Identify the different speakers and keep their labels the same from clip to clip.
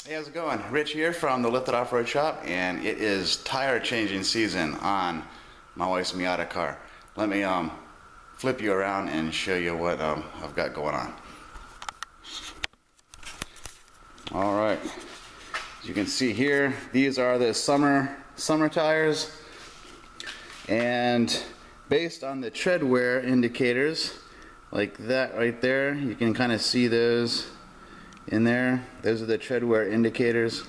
Speaker 1: Hey, how's it going? Rich here from the Lifted Off-Road Shop, and it is tire changing season on my wife's Miata car. Let me flip you around and show you what I've got going on. All right, as you can see here, these are the summer tires, and based on the tread wear indicators, like that right there, you can kind of see those in there. Those are the tread wear indicators.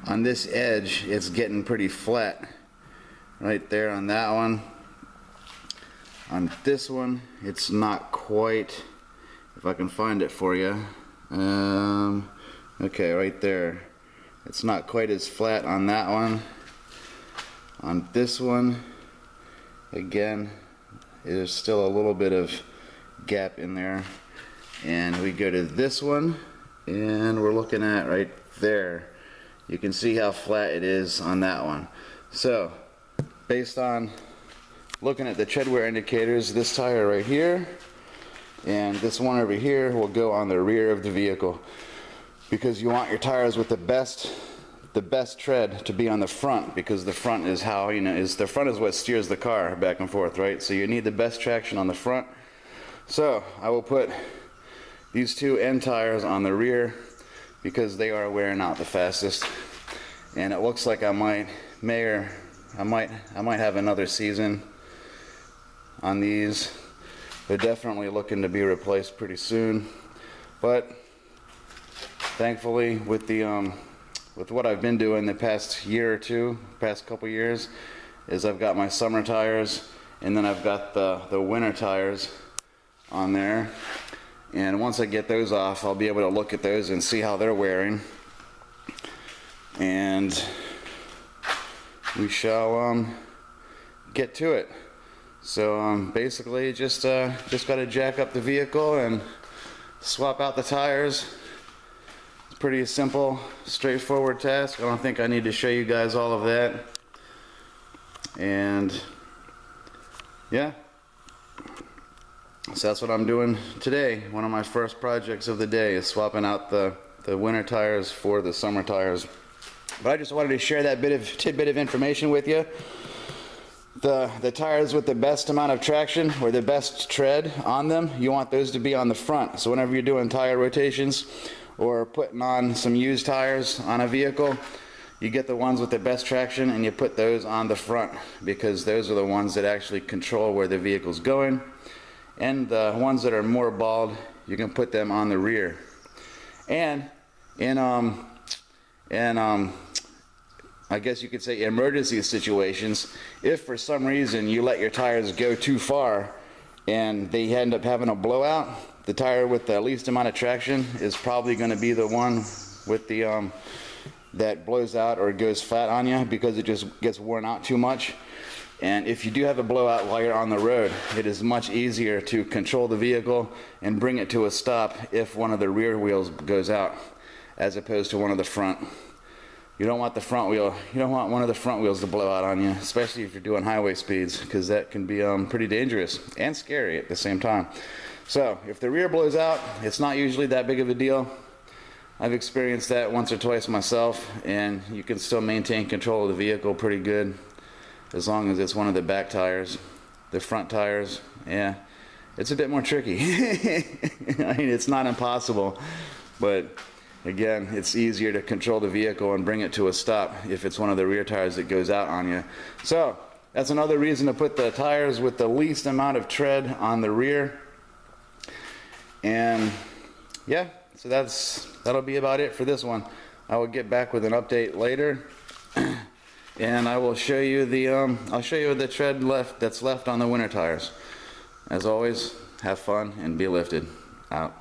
Speaker 1: On this edge, it's getting pretty flat right there on that one. On this one, it's not quite, if I can find it for you. Okay, right there, it's not quite as flat on that one. On this one, again, there's still a little bit of gap in there. And we go to this one, and we're looking at right there. You can see how flat it is on that one. So based on looking at the tread wear indicators, this tire right here and this one over here will go on the rear of the vehicle, because you want your tires with the best tread to be on the front, because the front is how, you know, the front is what steers the car back and forth, right? So you need the best traction on the front. So I will put these two end tires on the rear because they are wearing out the fastest, and it looks like I might have another season on these. They're definitely looking to be replaced pretty soon, but thankfully with the with what I've been doing the past year or two, past couple years, is I've got my summer tires and then I've got the winter tires on there. And once I get those off, I'll be able to look at those and see how they're wearing, and we shall get to it. So basically just got to jack up the vehicle and swap out the tires. It's pretty simple, straightforward task. I don't think I need to show you guys all of that. And yeah, so that's what I'm doing today. One of my first projects of the day is swapping out the winter tires for the summer tires. But I just wanted to share that tidbit of information with you. The tires with the best amount of traction or the best tread on them, you want those to be on the front. So whenever you're doing tire rotations or putting on some used tires on a vehicle, you get the ones with the best traction and you put those on the front, because those are the ones that actually control where the vehicle's going. And the ones that are more bald, you can put them on the rear. And I guess you could say emergency situations, if for some reason you let your tires go too far and they end up having a blowout, the tire with the least amount of traction is probably going to be the one with the that blows out or goes flat on you, because it just gets worn out too much. And if you do have a blowout while you're on the road, it is much easier to control the vehicle and bring it to a stop if one of the rear wheels goes out, as opposed to one of the front. You don't want one of the front wheels to blow out on you, especially if you're doing highway speeds, because that can be pretty dangerous and scary at the same time. So if the rear blows out, it's not usually that big of a deal. I've experienced that once or twice myself, and you can still maintain control of the vehicle pretty good, as long as it's one of the back tires. The front tires, yeah, it's a bit more tricky. I mean, it's not impossible, but again, it's easier to control the vehicle and bring it to a stop if it's one of the rear tires that goes out on you. So that's another reason to put the tires with the least amount of tread on the rear. And yeah, so that'll be about it for this one. I will get back with an update later. And I will show you I'll show you the tread that's left on the winter tires. As always, have fun and be lifted. Out.